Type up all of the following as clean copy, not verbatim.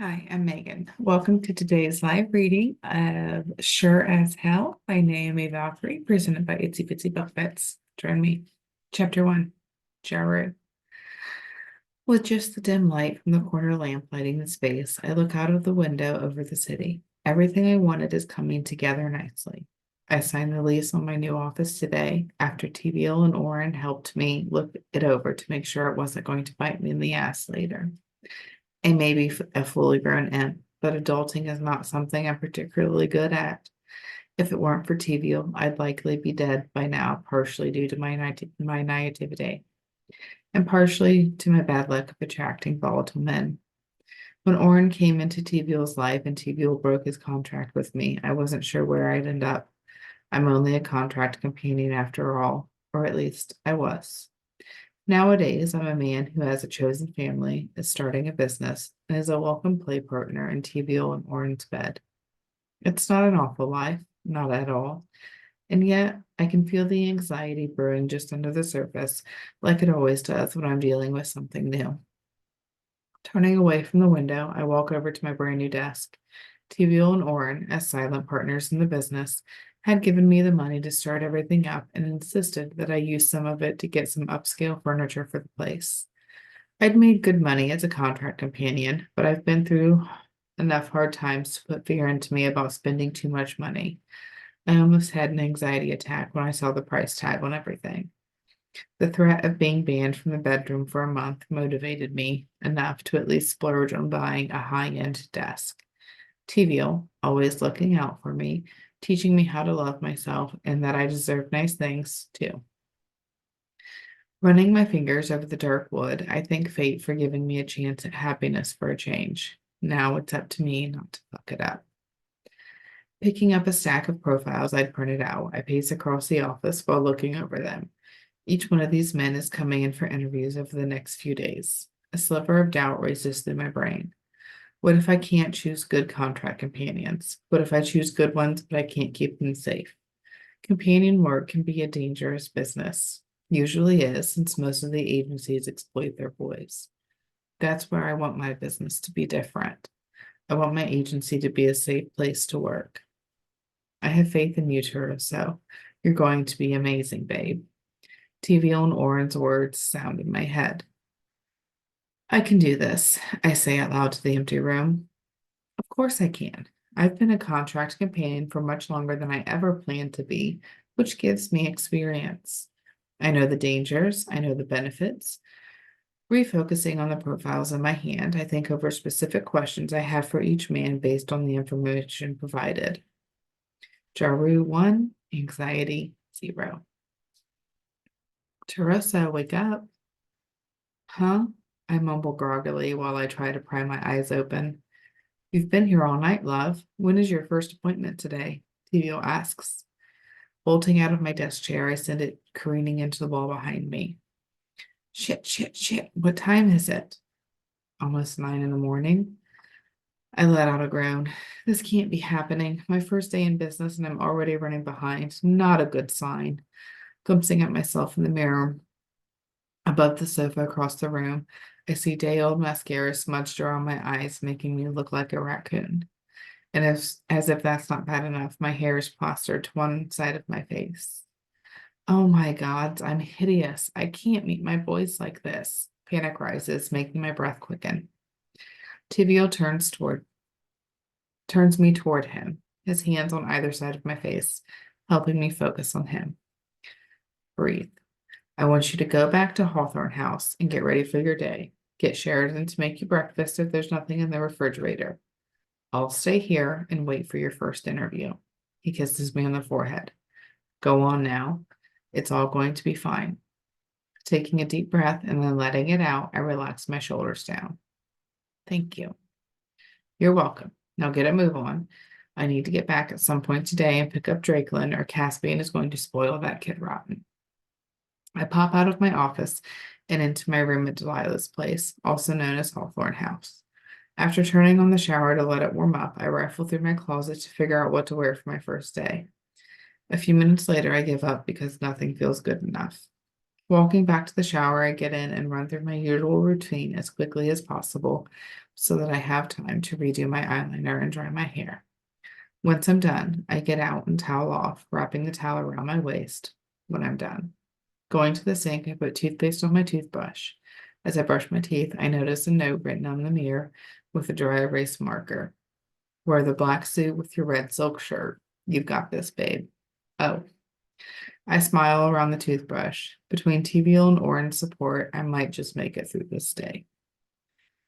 Hi, I'm Megan. Welcome to today's live reading of Sure as Hell by Naomi Valkyrie, presented by Itsy Bitsy Book Bits. Join me. Chapter 1, Jaru. With just the dim light from the corner lamp lighting the space, I look out of the window over the city. Everything I wanted is coming together nicely. I signed the lease on my new office today after TVL and Oren helped me look it over to make sure it wasn't going to bite me in the ass later. I may be a fully grown imp, but adulting is not something I'm particularly good at. If it weren't for TVL, I'd likely be dead by now, partially due to my naivety, and partially to my bad luck of attracting volatile men. When Oren came into TVL's life and TVL broke his contract with me, I wasn't sure where I'd end up. I'm only a contract companion after all, or at least I was. Nowadays, I'm a man who has a chosen family, is starting a business, and is a welcome play partner in TVL and Oren's bed. It's not an awful life, not at all, and yet I can feel the anxiety brewing just under the surface, like it always does when I'm dealing with something new. Turning away from the window, I walk over to my brand new desk. TVL and Oren, as silent partners in the business, had given me the money to start everything up and insisted that I use some of it to get some upscale furniture for the place. I'd made good money as a contract companion, but I've been through enough hard times to put fear into me about spending too much money. I almost had an anxiety attack when I saw the price tag on everything. The threat of being banned from the bedroom for a month motivated me enough to at least splurge on buying a high-end desk. TVL, always looking out for me, teaching me how to love myself and that I deserve nice things too. Running my fingers over the dark wood, I thank fate for giving me a chance at happiness for a change. Now it's up to me not to fuck it up. Picking up a stack of profiles I'd printed out, I pace across the office while looking over them. Each one of these men is coming in for interviews over the next few days. A sliver of doubt races through my brain. What if I can't choose good contract companions? What if I choose good ones, but I can't keep them safe? Companion work can be a dangerous business. Usually is, since most of the agencies exploit their boys. That's where I want my business to be different. I want my agency to be a safe place to work. I have faith in you, so you're going to be amazing, babe. TVL and Oren's words sound in my head. I can do this, I say out loud to the empty room. Of course I can. I've been a contract companion for much longer than I ever planned to be, which gives me experience. I know the dangers, I know the benefits. Refocusing on the profiles in my hand, I think over specific questions I have for each man based on the information provided. Jaru 1, anxiety 0. Teresa, wake up. Huh? I mumble groggily while I try to pry my eyes open. You've been here all night, love. When is your first appointment today? TVO asks. Bolting out of my desk chair, I send it careening into the wall behind me. Shit, shit, shit. What time is it? Almost 9 in the morning. I let out a groan. This can't be happening. My first day in business and I'm already running behind. Not a good sign. Glimpsing at myself in the mirror above the sofa across the room, I see day-old mascara smudged around my eyes, making me look like a raccoon. And as if that's not bad enough, my hair is plastered to one side of my face. Oh my God, I'm hideous. I can't meet my boys like this. Panic rises, making my breath quicken. Tivio turns me toward him, his hands on either side of my face, helping me focus on him. Breathe. I want you to go back to Hawthorne House and get ready for your day. Get Sheridan to make you breakfast if there's nothing in the refrigerator. I'll stay here and wait for your first interview. He kisses me on the forehead. Go on now. It's all going to be fine. Taking a deep breath and then letting it out, I relax my shoulders down. Thank you. You're welcome. Now get a move on. I need to get back at some point today and pick up Drakelin, or Caspian is going to spoil that kid rotten. I pop out of my office and into my room at Delilah's place, also known as Hawthorne House. After turning on the shower to let it warm up, I rifle through my closet to figure out what to wear for my first day. A few minutes later, I give up because nothing feels good enough. Walking back to the shower, I get in and run through my usual routine as quickly as possible so that I have time to redo my eyeliner and dry my hair. Once I'm done, I get out and towel off, wrapping the towel around my waist when I'm done. Going to the sink, I put toothpaste on my toothbrush. As I brush my teeth, I notice a note written on the mirror with a dry erase marker. Wear the black suit with your red silk shirt. You've got this, babe. Oh, I smile around the toothbrush. Between TVL and orange support, I might just make it through this day.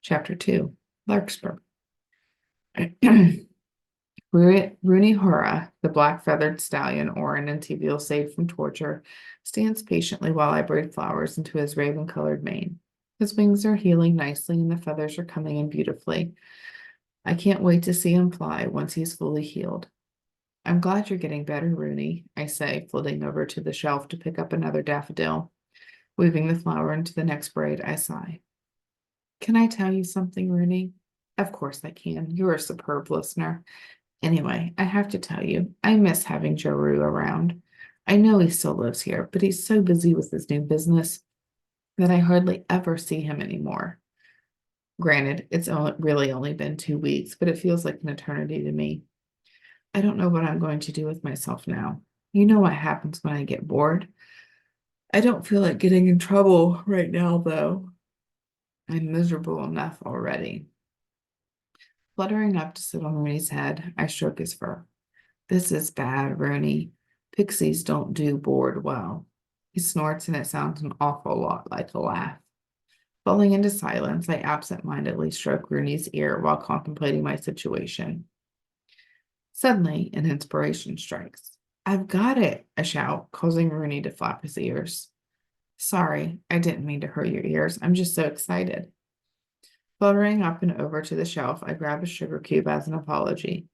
Chapter 2, Larkspur. Rooney Hora, the black feathered stallion Oren and TVL saved from torture, stands patiently while I braid flowers into his raven colored mane. His wings are healing nicely and the feathers are coming in beautifully. I can't wait to see him fly once he's fully healed. I'm glad you're getting better, Rooney, I say, flitting over to the shelf to pick up another daffodil. Weaving the flower into the next braid, I sigh. Can I tell you something, Rooney? Of course I can. You're a superb listener. Anyway, I have to tell you, I miss having Jaru around. I know he still lives here, but he's so busy with his new business that I hardly ever see him anymore. Granted, it's really only been 2 weeks, but it feels like an eternity to me. I don't know what I'm going to do with myself now. You know what happens when I get bored? I don't feel like getting in trouble right now, though. I'm miserable enough already. Fluttering up to sit on Rooney's head, I stroke his fur. This is bad, Rooney. Pixies don't do bored well. He snorts and it sounds an awful lot like a laugh. Falling into silence, I absent-mindedly stroke Rooney's ear while contemplating my situation. Suddenly, an inspiration strikes. I've got it, I shout, causing Rooney to flap his ears. Sorry, I didn't mean to hurt your ears. I'm just so excited. Fluttering up and over to the shelf, I grab a sugar cube as an apology.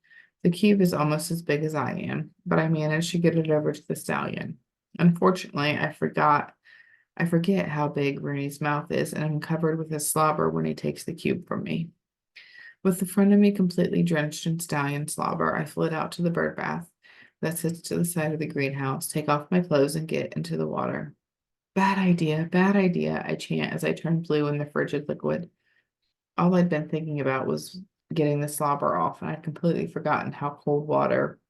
The cube is almost as big as I am, but I managed to get it over to the stallion. Unfortunately, I forget how big Rooney's mouth is, and I'm covered with his slobber when he takes the cube from me. With the front of me completely drenched in stallion slobber, I flit out to the bird bath that sits to the side of the greenhouse, take off my clothes, and get into the water. Bad idea, I chant as I turn blue in the frigid liquid. All I'd been thinking about was getting the slobber off, and I'd completely forgotten how cold water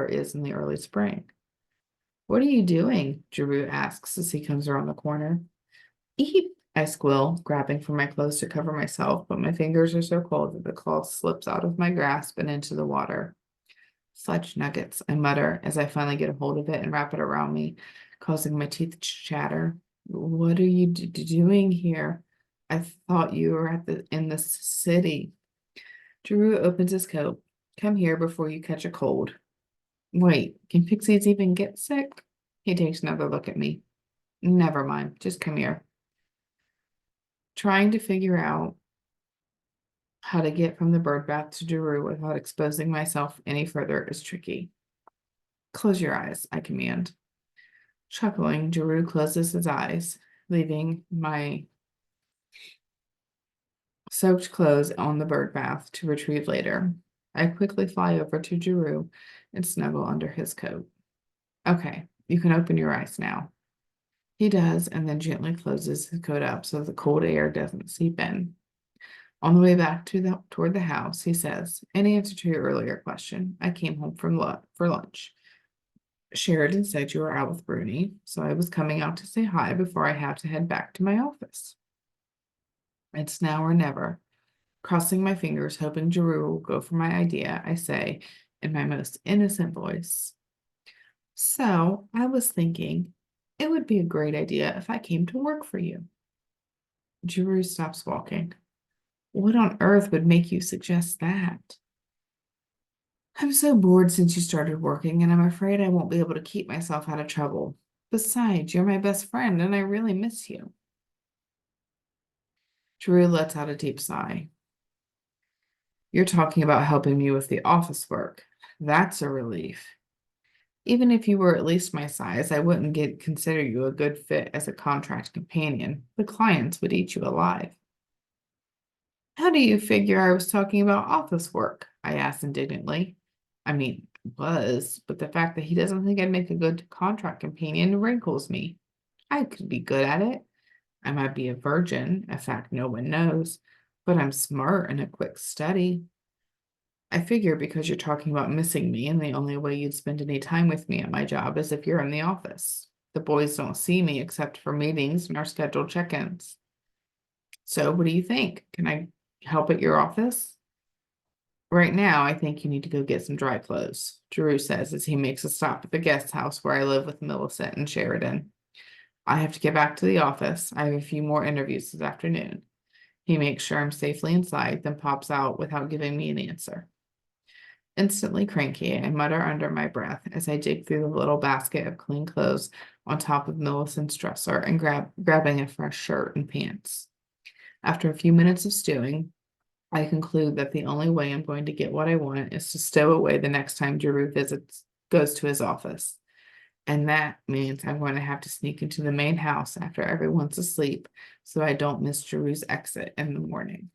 is in the early spring. What are you doing? Jaru asks as he comes around the corner. Eat, I squill, grabbing for my clothes to cover myself, but my fingers are so cold that the cloth slips out of my grasp and into the water. Fudge nuggets, I mutter as I finally get a hold of it and wrap it around me, causing my teeth to chatter. What are you doing here? I thought you were in the city. Jaru opens his coat. Come here before you catch a cold. Wait, can pixies even get sick? He takes another look at me. Never mind, just come here. Trying to figure out how to get from the bird bath to Jaru without exposing myself any further is tricky. Close your eyes, I command. Chuckling, Jaru closes his eyes, leaving my soaked clothes on the bird bath to retrieve later. I quickly fly over to Jaru and snuggle under his coat. Okay, you can open your eyes now. He does, and then gently closes his coat up so the cold air doesn't seep in. On the way back toward the house, he says, in answer to your earlier question, I came home for lunch. Sheridan said you were out with Rooney, so I was coming out to say hi before I have to head back to my office. It's now or never. Crossing my fingers, hoping Jaru will go for my idea, I say in my most innocent voice. So I was thinking it would be a great idea if I came to work for you. Jaru stops walking. What on earth would make you suggest that? I'm so bored since you started working, and I'm afraid I won't be able to keep myself out of trouble. Besides, you're my best friend, and I really miss you. Jaru lets out a deep sigh. You're talking about helping me with the office work. That's a relief. Even if you were at least my size, I wouldn't consider you a good fit as a contract companion. The clients would eat you alive. How do you figure I was talking about office work? I asked indignantly. I mean, was, but the fact that he doesn't think I'd make a good contract companion wrinkles me. I could be good at it. I might be a virgin, a fact no one knows, but I'm smart and a quick study. I figure because you're talking about missing me, and the only way you'd spend any time with me at my job is if you're in the office. The boys don't see me except for meetings and our scheduled check-ins. So, what do you think? Can I help at your office? Right now, I think you need to go get some dry clothes, Jaru says as he makes a stop at the guest house where I live with Millicent and Sheridan. I have to get back to the office. I have a few more interviews this afternoon. He makes sure I'm safely inside, then pops out without giving me an answer. Instantly cranky, I mutter under my breath as I dig through the little basket of clean clothes on top of Millicent's dresser and grabbing a fresh shirt and pants. After a few minutes of stewing, I conclude that the only way I'm going to get what I want is to stow away the next time goes to his office. And that means I'm going to have to sneak into the main house after everyone's asleep so I don't miss Jaru's exit in the morning.